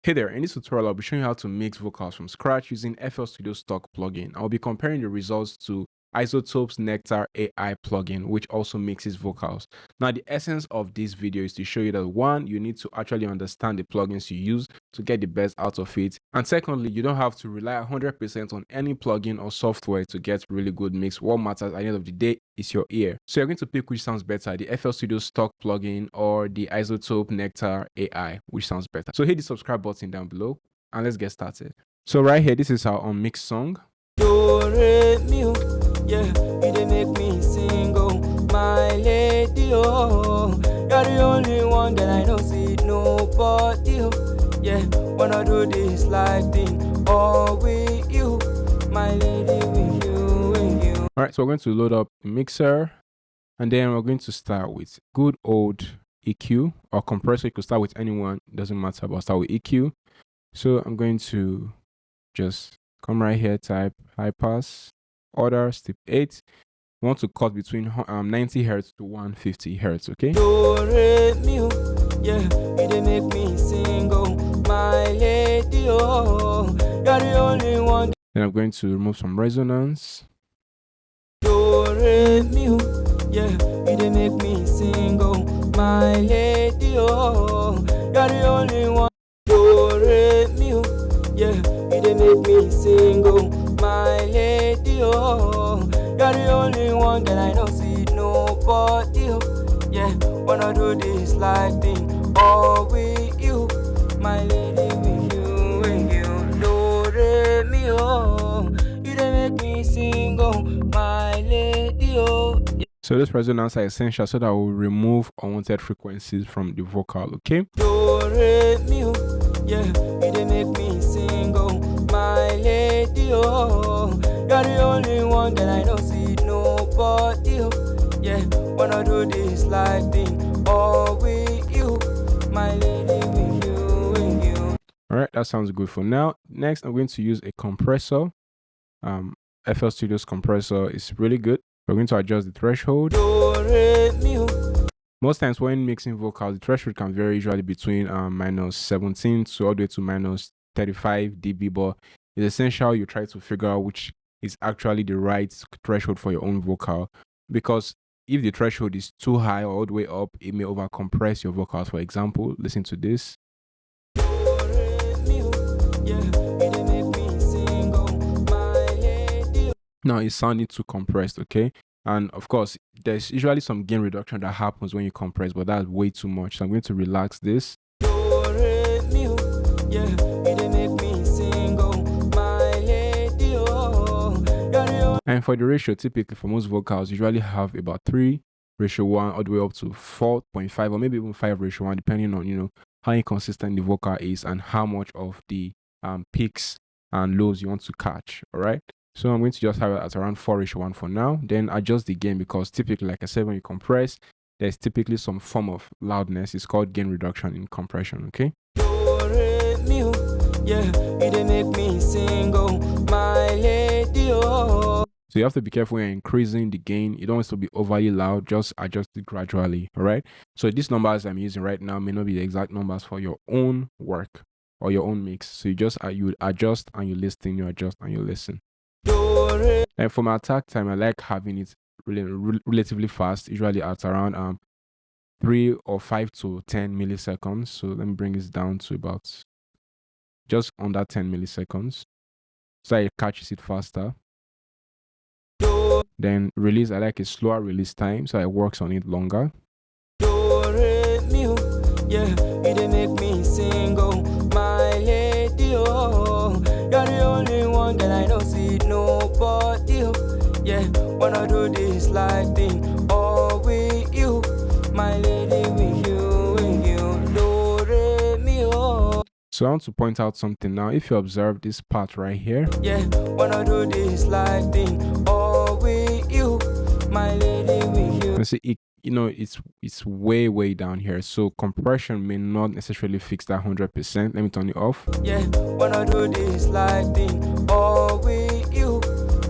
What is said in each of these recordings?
Hey there, in this tutorial I'll be showing you how to mix vocals from scratch using FL Studio stock plugin. I'll be comparing the results to Isotope's Nectar AI plugin, which also mixes vocals. Now the essence of this video is to show you that one, you need to actually understand the plugins you use to get the best out of it. And secondly, you don't have to rely 100% on any plugin or software to get really good mix. What matters at the end of the day is your ear. So you're going to pick which sounds better, the FL Studio stock plugin or the Isotope Nectar AI, which sounds better. So hit the subscribe button down below and let's get started. So right here, this is our Unmix Song. Yeah, you dey make me sing, oh, my lady, oh. You're the only one that I know, see nobody, oh. Yeah, wanna do this life thing, all with you, my lady, with you, with you. All right, so we're going to load up the mixer, and then we're going to start with good old EQ or compressor. You could start with anyone, it doesn't matter, but I'll start with EQ. So I'm going to just come right here, type high pass, order, step 8. We want to cut between 90 hertz to 150 hertz, okay? Yeah, you dey make me sing, oh, my lady, oh. You're the only one. Then I'm going to remove some resonance. Yeah, you dey make me sing, oh, my lady, oh. You're the only one. Yeah, you dey make me sing, oh, my lady, oh. You're the only one that I know, see nobody, oh. Yeah, wanna do this life thing, all with you, my lady, with you, with you. Do, re, mi, oh. You dey make me sing, oh, my lady, oh. So this resonance are essential so that we'll remove unwanted frequencies from the vocal, okay? Do, re, mi, oh. Yeah, you dey make me sing, oh, my lady, oh. You're the only one that I know, see nobody, oh. Yeah, wanna do this life thing, all with you, my lady, with you, with you. All right, that sounds good for now. Next, I'm going to use a compressor. FL Studio's compressor is really good. We're going to adjust the threshold. Most times when mixing vocals, the threshold can vary usually between minus 17 to all the way to minus 35 dB, but it's essential you try to figure out which is actually the right threshold for your own vocal, because if the threshold is too high or all the way up, it may overcompress your vocals. For example, listen to this. Now it's sounding too compressed, okay? And of course, there's usually some gain reduction that happens when you compress, but that's way too much. So I'm going to relax this. And for the ratio, typically for most vocals, usually have about 3:1 all the way up to 4.5 or maybe even 5:1, depending on, you know, how inconsistent the vocal is and how much of the peaks and lows you want to catch. All right. So I'm going to just have it at around 4:1 for now. Then adjust the gain, because typically, like I said, when you compress, there's typically some form of loudness. It's called gain reduction in compression, okay? So you have to be careful when you're increasing the gain. You don't want it to be overly loud, just adjust it gradually, all right? So these numbers I'm using right now may not be the exact numbers for your own work or your own mix. So you adjust and you listen, you adjust and you listen. And for my attack time, I like having it relatively fast, usually at around 3 or 5 to 10 milliseconds. So let me bring this down to about just under 10 milliseconds, so it catches it faster. Then release, I like a slower release time, so it works on it longer. Yeah, you dey make me sing, oh, my lady, oh. You're the only one that I know, see nobody, oh. Yeah, wanna do this life thing, all with you, my lady, with you, with you. Do, re, mi, oh. So I want to point out something now. If you observe this part right here, yeah, wanna do this life thing, all with you, my lady, with you. You see, you know, it's way down here, so compression may not necessarily fix that 100%. Let me turn it off. Yeah, wanna do this life thing, all with you,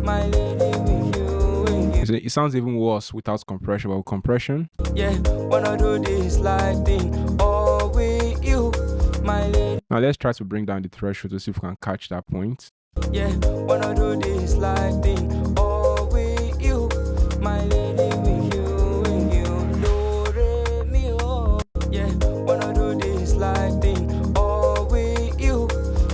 my lady, with you, with you. So it sounds even worse without compression, but with compression, yeah, wanna do this life thing, all with you, my lady. Now let's try to bring down the threshold to see if we can catch that point. Yeah, wanna do this life thing, all with you, my lady, with you, do, re, mi, oh. Yeah, wanna do this life thing, all with you,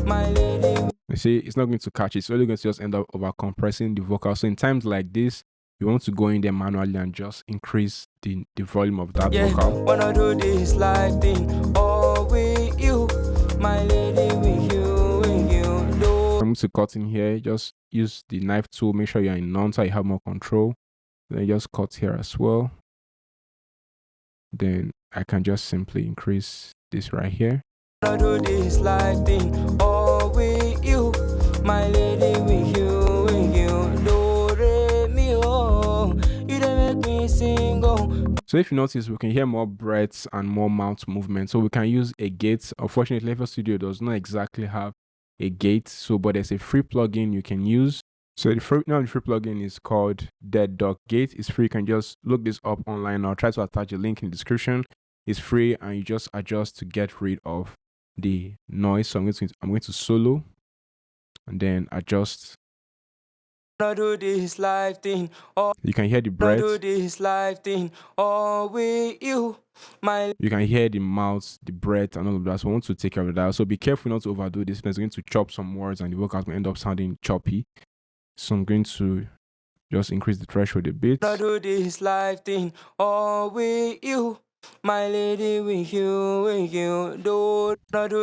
my lady. You see, it's not going to catch it. It's only going to just end up over compressing the vocal. So in times like this, you want to go in there manually and just increase the volume of that vocal. Wanna do this life thing, all with you, my lady, with you, do. I'm going to cut in here. Just use the knife tool. Make sure you're in none so you have more control. Then just cut here as well. Then I can just simply increase this right here. Wanna do this life thing, all with you, my lady, with you, do, re, mi, oh. You don't make me sing, oh. So if you notice, we can hear more breaths and more mouth movement. So we can use a gate. Unfortunately, FL Studio does not exactly have a gate. So, but there's a free plugin you can use. So the free plugin is called Dead Dog Gate. It's free. You can just look this up online. I'll try to attach a link in the description. It's free, and you just adjust to get rid of the noise. So I'm going to solo, and then adjust. Do this life thing, oh. You can hear the breath. Do this life thing, all with you, my. You can hear the mouth, the breath, and all of that. So I want to take care of that. So be careful not to overdo this. It's going to chop some words, and the vocals will end up sounding choppy. So I'm going to just increase the threshold a bit. Do this life thing, all with you, my lady, with you, do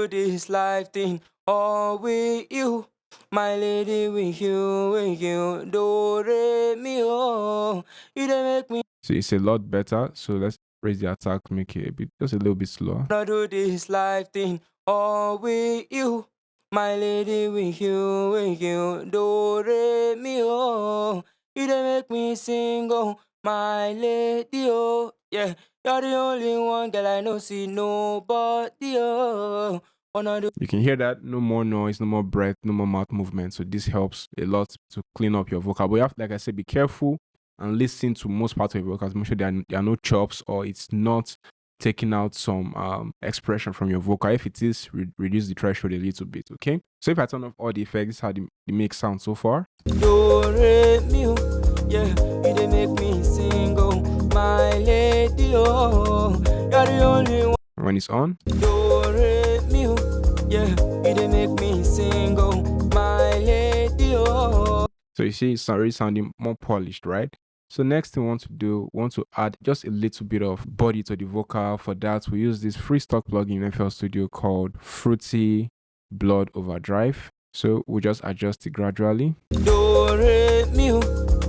this life thing, all with you, my lady, with you, do, re, mi, oh. You don't make me. So it's a lot better. So let's raise the attack, make it just a little bit slower. Do this life thing, all with you, my lady, with you, do, re, mi, oh. You don't make me sing, oh, my lady, oh. Yeah, you're the only one, girl, I know, see nobody, oh. You can hear that. No more noise, no more breath, no more mouth movement. So this helps a lot to clean up your vocal. But you have, like I said, be careful and listen to most parts of your vocals. Make sure there are no chops, or it's not taking out some expression from your vocal. If it is, reduce the threshold a little bit, okay? So if I turn off all the effects, this is how the mix sounds so far. Do, re, mi, yeah, you dey make me sing, oh, my lady, oh. You're the only one. When it's on. Do, re, mi, yeah, you dey make me sing, oh, my lady, oh. So you see, it's already sounding more polished, right? So next thing we want to add just a little bit of body to the vocal. For that, we use this free stock plugin in FL Studio called Fruity Blood Overdrive. So we'll just adjust it gradually. Do, re, mi,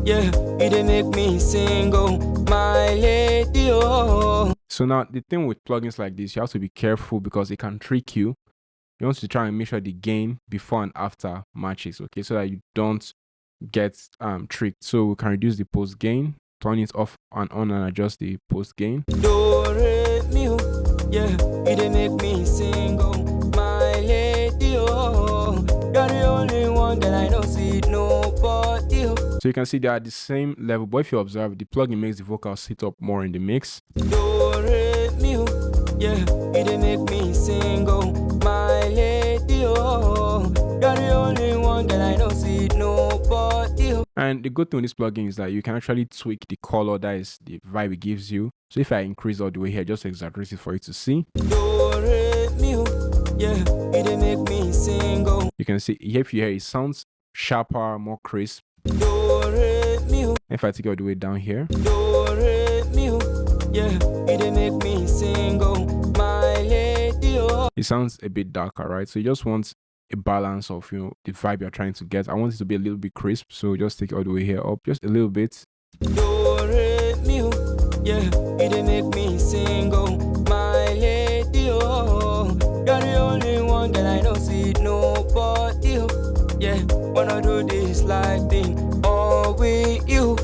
yeah, you dey make me sing, oh, my lady, oh. So now the thing with plugins like this, you have to be careful because it can trick you. You want to try and make sure the gain before and after matches, okay, so that you don't get tricked. So we can reduce the post gain, turn it off and on, and adjust the post gain. Do, re, mi, yeah, you dey make me sing, oh, my lady, oh. You're the only one, girl, I know, see nobody, oh. So you can see they are at the same level, but if you observe, the plugin makes the vocals sit up more in the mix. Do, re, mi, yeah, you dey make me sing, oh, my lady, oh. You're the only one, girl, I know, see nobody, oh. And the good thing with this plugin is that you can actually tweak the color, that is the vibe it gives you. So if I increase all the way here, just exaggerate it for you to see. Do, re, mi, yeah, you dey make me sing, oh. You can see if you hear it sounds sharper, more crisp. Do, re, mi, if I take it all the way down here. Do, re, mi, yeah, you dey make me sing, oh, my lady, oh. It sounds a bit darker, right? So you just want a balance of, you know, the vibe you're trying to get. I want it to be a little bit crisp, so just take it all the way here up, just a little bit. Do, re, mi, yeah, you dey make me sing, oh, my lady, oh. You're the only one, girl, I know, see nobody, oh. Yeah, wanna do this life thing, all with you,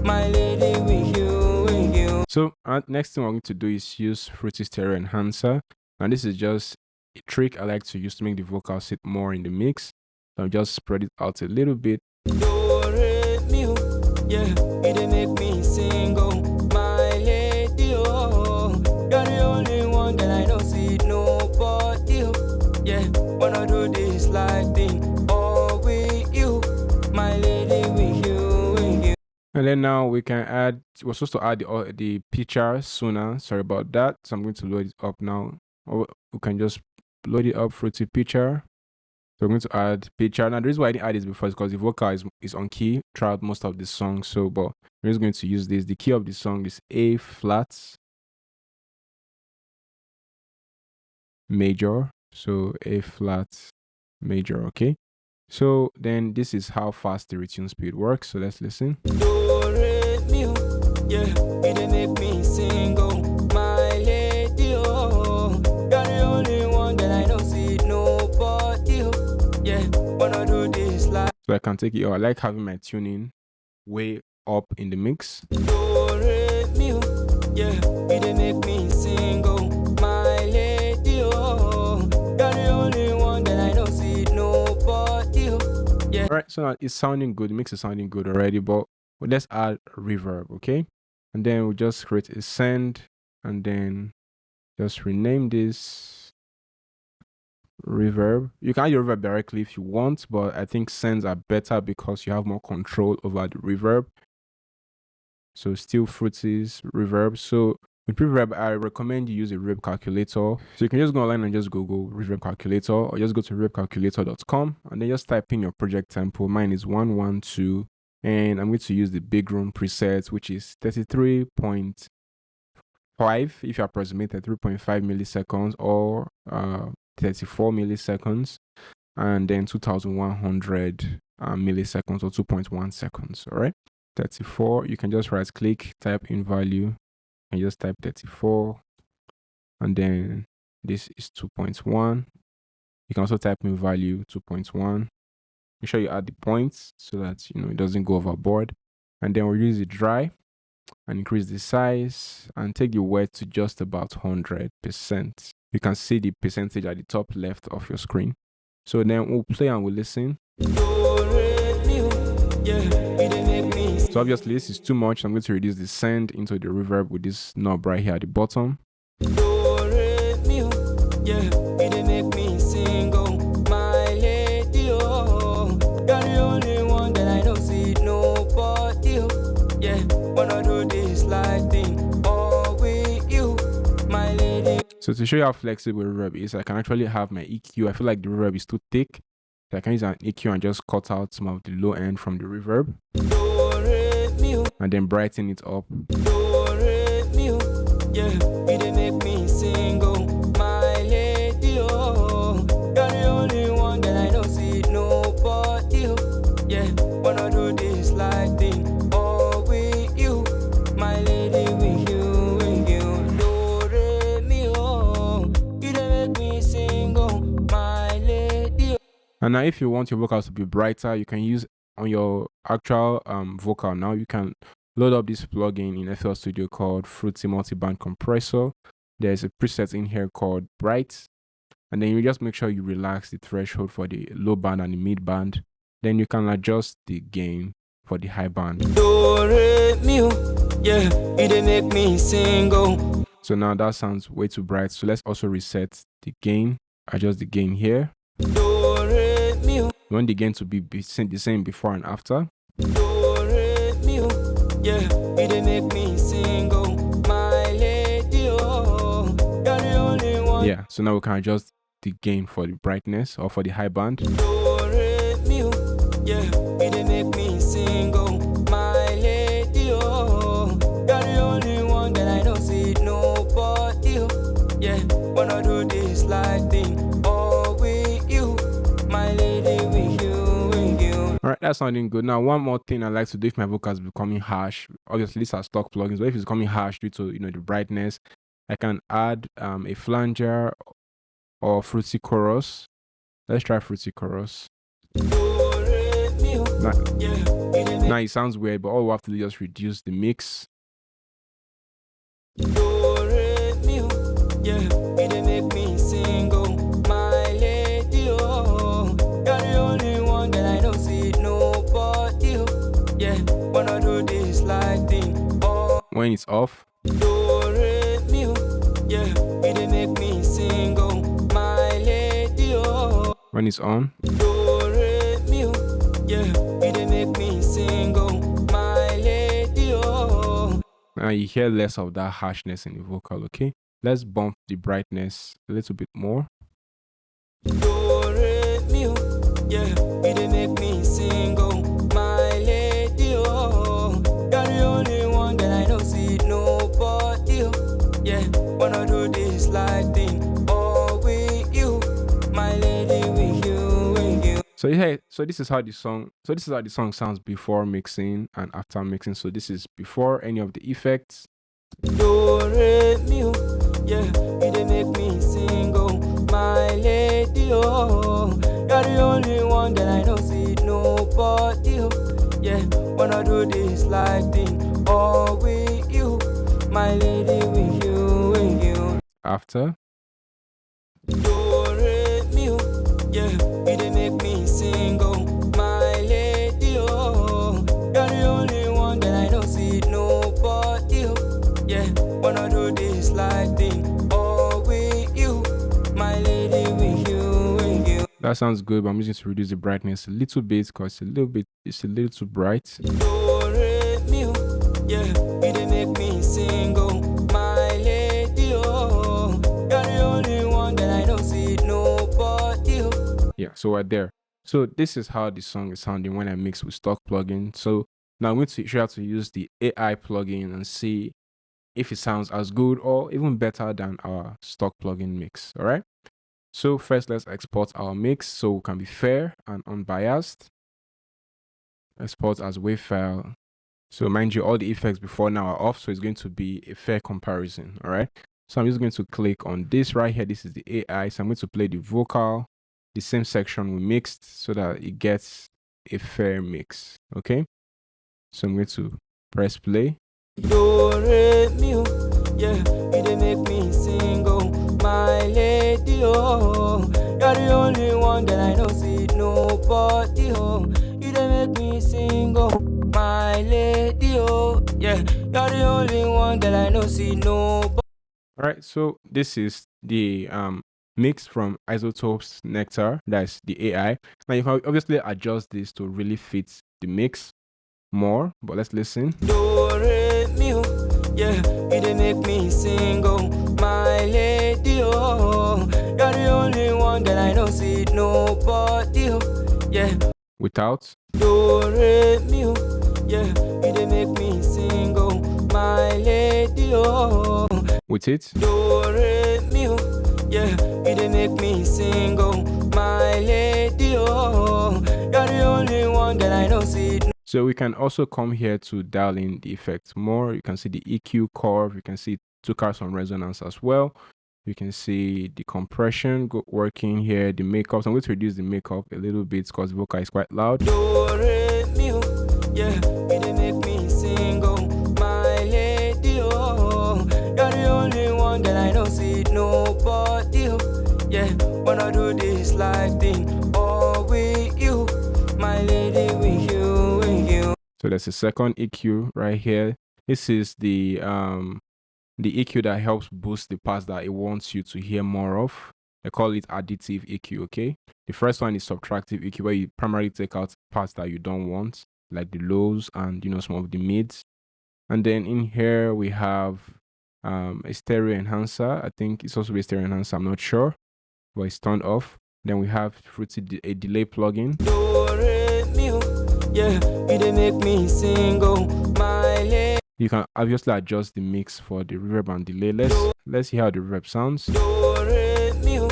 my lady, with you. So next thing we're going to do is use Fruity Stereo Enhancer. And this is just a trick I like to use to make the vocal sit more in the mix. So I'll just spread it out a little bit. Do, re, mi, yeah, you dey make me sing, oh, my lady, oh. You're the only one, girl, I know, see nobody, oh. Yeah, do this like thing. Oh, with you, my lady, with you, with you. And then now we can add, we're supposed to add the picture sooner. Sorry about that. So I'm going to load it up now. Or we can just load it up through to picture. So we're going to add picture. Now the reason why I didn't add this before is because the vocal is on key throughout most of the song. So, but we're just going to use this. The key of the song is A flat major. So A flat major, okay? So then this is how fast the retune speed works. So let's listen. Yeah, it didn't make me single, my lady, oh. You're the only one that I know, see nobody, oh. Yeah, wanna do this like. So I can take it, I like having my tuning way up in the mix. Yeah, it didn't make me single, my lady, oh. You're the only one that I know, see nobody, oh. Yeah. All right, so now it's sounding good. The mix is sounding good already, but let's add reverb, okay? And then we'll just create a send and then just rename this reverb. You can add your reverb directly if you want, but I think sends are better because you have more control over the reverb. So still Fruity's reverb. So with reverb, I recommend you use a reverb calculator. So you can just go online and just Google reverb calculator, or just go to reverbcalculator.com and then just type in your project tempo. Mine is 112, and I'm going to use the big room preset, which is 33.5 if you approximate 33.5 milliseconds, or 34 milliseconds, and then 2100 milliseconds, or 2.1 seconds. All right, 34. You can just right click, type in value, and just type 34, and then this is 2.1. You can also type in value 2.1. Make sure you add the points so that it doesn't go overboard. And then we'll use the dry and increase the size and take the wet to just about 100%. You can see the percentage at the top left of your screen. So then we'll play and we'll listen. So obviously this is too much. I'm going to reduce the send into the reverb with this knob right here at the bottom. So to show you how flexible reverb is, I can actually have my EQ. I feel like the reverb is too thick, so I can use an EQ and just cut out some of the low end from the reverb and then brighten it up. And now if you want your vocals to be brighter, you can use on your actual vocal. Now you can load up this plugin in FL Studio called Fruity Multiband Compressor. There's a preset in here called Bright, and then you just make sure you relax the threshold for the low band and the mid band. Then you can adjust the gain for the high band. Yeah, it make me single. So now that sounds way too bright. So let's also reset the gain. Adjust the gain here. You want the gain to be the same before and after. Yeah, it make me single, my lady, oh. You're the only one. Yeah, so now we can adjust the gain for the brightness or for the high band. Yeah, it make me single, my lady, oh. You're the only one that I know, see nobody, oh. Yeah, wanna do this like thing. Oh, with you, my lady, with you. All right, that's sounding good. Now, one more thing I like to do if my vocals becoming harsh. Obviously, these are stock plugins, but if it's becoming harsh due to the brightness, I can add a flanger or fruity chorus. Let's try fruity chorus. Now it sounds weird, but all we have to do is just reduce the mix. Yeah, it make me single, my lady, oh. You're the only one that I know, see nobody, oh. Yeah, wanna do this like thing, oh. When it's off. Yeah, it make me single, my lady, oh. When when it's on. Do, re, mi, oh. Yeah, you dey make me sing, oh, my lady, oh. Now you hear less of that harshness in the vocal, okay? Let's bump the brightness a little bit more. Do, re, mi, oh. Yeah, you dey make me sing, oh, my lady, oh. You're the only one that I know, see nobody, oh. Yeah, wanna do this like thing, all with you, my lady, with you, with you. So yeah, so this is how the song sounds before mixing and after mixing. So this is before any of the effects. Do, re, mi, oh. Yeah, you dey make me sing, oh, my lady, oh. You're the only one that I know, see nobody, oh. Yeah, wanna do this like thing, all with you, my lady, with you, with you. After. Do, re, mi, oh. Yeah, you dey make me sing, oh, my lady, oh. You're the only one that I know, see nobody, oh. Yeah, wanna do this like thing, all with you, my lady, with you, with you. That sounds good, but I'm using to reduce the brightness a little bit because it's a little too bright. Do, re, mi, oh. Yeah, you dey make me sing, oh, my lady, oh. You're the only one that I know, see nobody, oh. Yeah, so we're there. So this is how the song is sounding when I mix with stock plugin. So now I'm going to show you how to use the AI plugin and see if it sounds as good or even better than our stock plugin mix. All right. So first, let's export our mix so we can be fair and unbiased. Export as WAV file. So mind you, all the effects before now are off, so it's going to be a fair comparison. All right. So I'm just going to click on this right here. This is the AI. So I'm going to play the vocal, the same section we mixed, so that it gets a fair mix. Okay. So I'm going to press play. Do, re, mi, oh. Yeah, you dey make me sing, oh, my lady, oh. You're the only one that I know, see nobody, oh. You dey make me sing, oh, my lady, oh. Yeah, you're the only one that I know, see nobody. All right, so this is the mix from Isotopes Nectar, that's the AI. Now you can obviously adjust this to really fit the mix more, but let's listen. Do, re, mi, oh. Yeah, you dey make me sing, oh, my lady, oh. You're the only one that I know, see nobody, oh. Yeah. Without. Do, re, mi, oh. Yeah, you dey make me sing, oh, my lady, oh. With it. Do, re, mi, oh. Yeah, you dey make me sing, oh, my lady, oh. You're the only one that I know, see. So we can also come here to dial in the effects more. You can see the EQ curve. You can see it took out some resonance as well. You can see the compression working here, the makeup. So I'm going to reduce the makeup a little bit because the vocal is quite loud. Do, re, mi, oh. Yeah, you dey make me sing, oh, my lady, oh. You're the only one that I know, see nobody, oh. Yeah, wanna do this like thing, all with you, my lady, with you, with you. So there's a second EQ right here. This is the EQ that helps boost the parts that it wants you to hear more of. They call it additive EQ, okay? The first one is subtractive EQ, where you primarily take out parts that you don't want, like the lows and, you know, some of the mids. And then in here we have a stereo enhancer. I think it's also a stereo enhancer, I'm not sure, but it's turned off. Then we have Fruity, a delay plugin. Do, re, mi, oh. Yeah, you dey make me sing, oh, my lady. You can obviously adjust the mix for the reverb and delay. Let's see how the reverb sounds. Do, re, mi, oh.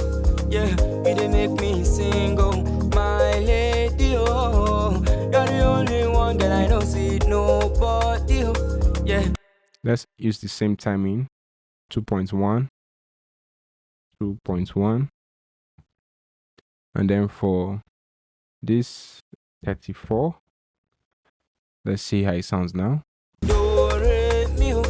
Yeah, you dey make me sing, oh, my lady, oh. You're the only one that I know, see nobody, oh. Yeah. Let's use the same timing. 2.1. 2.1. And then for this 34. Let's see how it sounds now. Do, re, mi, oh.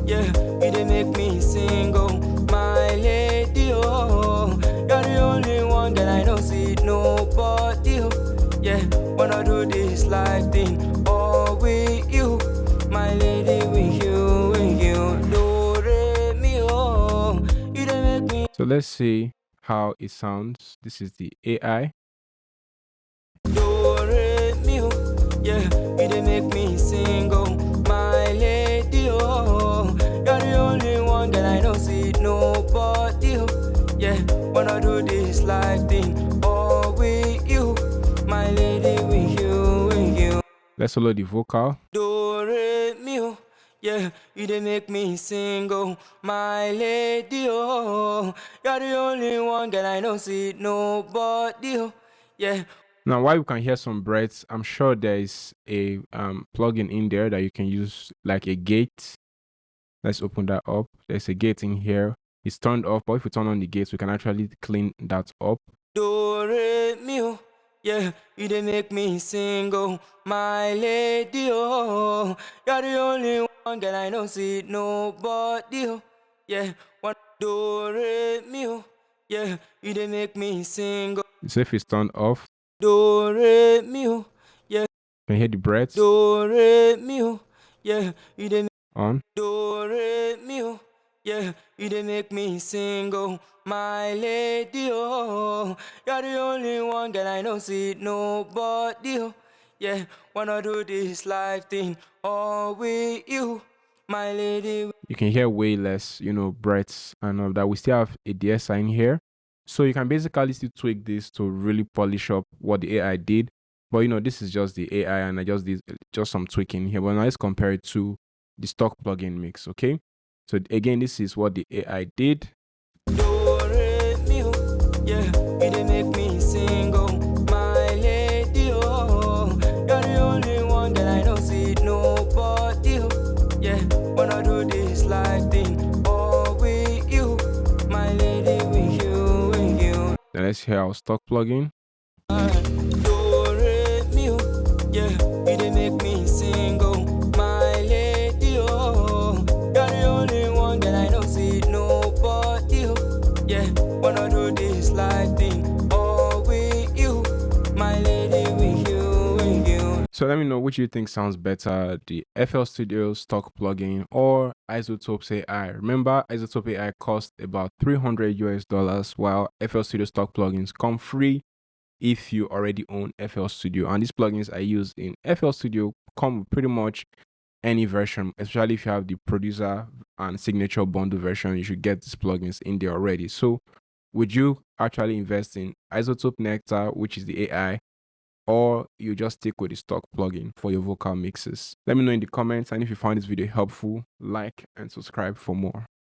Yeah, you dey make me sing, oh, my lady, oh. You're the only one that I know, see nobody, oh. Yeah, wanna do this like thing, all with you, my lady, with you, with you. Do, re, mi, oh. You dey make me. So let's see how it sounds. This is the AI. Let's solo the vocal. Do re mi oh, yeah, you dey make me sing oh, my lady oh, you're the only one girl I know see nobody oh, yeah. Now, while you can hear some breaths, I'm sure there is a plugin in there that you can use, like a gate. Let's open that up. There's a gate in here. It's turned off, but if we turn on the gates, we can actually clean that up. Do re mi oh, yeah, you dey make me sing oh, my lady oh, you're the only one girl I know see nobody oh, yeah. One do re mi oh, yeah, you dey make me sing oh. So if it's turned off, Do re mi oh, yeah. you can hear the breaths. Do re mi oh, yeah, you dey On. do re mi oh, yeah, you dey make me sing oh, my lady oh, you're the only one girl I know see nobody oh, yeah. Wanna do this life thing all with you, my lady. You can hear way less, breaths and all that. We still have a DSI in here. So you can basically still tweak this to really polish up what the AI did. But this is just the AI and I just did just some tweaking here. But now let's compare it to the stock plugin mix, okay? So again, this is what the AI did. Do re mi oh, yeah, you dey make me sing oh, my lady oh, you're the only one girl I know see nobody oh, yeah. Wanna do this life thing all with you, my lady, with you, with you. Now let's hear our stock plugin. Do re mi oh, yeah, you dey make me sing oh, my lady oh, you're the only one girl I know see nobody oh, yeah. Wanna do this life thing all with you, my lady, with you, with you. So let me know which you think sounds better, the FL Studio stock plugin or Isotopes AI. Remember, Isotope AI cost about $300 while FL Studio stock plugins come free if you already own FL Studio. And these plugins I use in FL Studio come with pretty much any version, especially if you have the producer and signature bundle version, you should get these plugins in there already. So would you actually invest in Isotope Nectar, which is the AI, or you just stick with the stock plugin for your vocal mixes? Let me know in the comments, and if you found this video helpful, like and subscribe for more.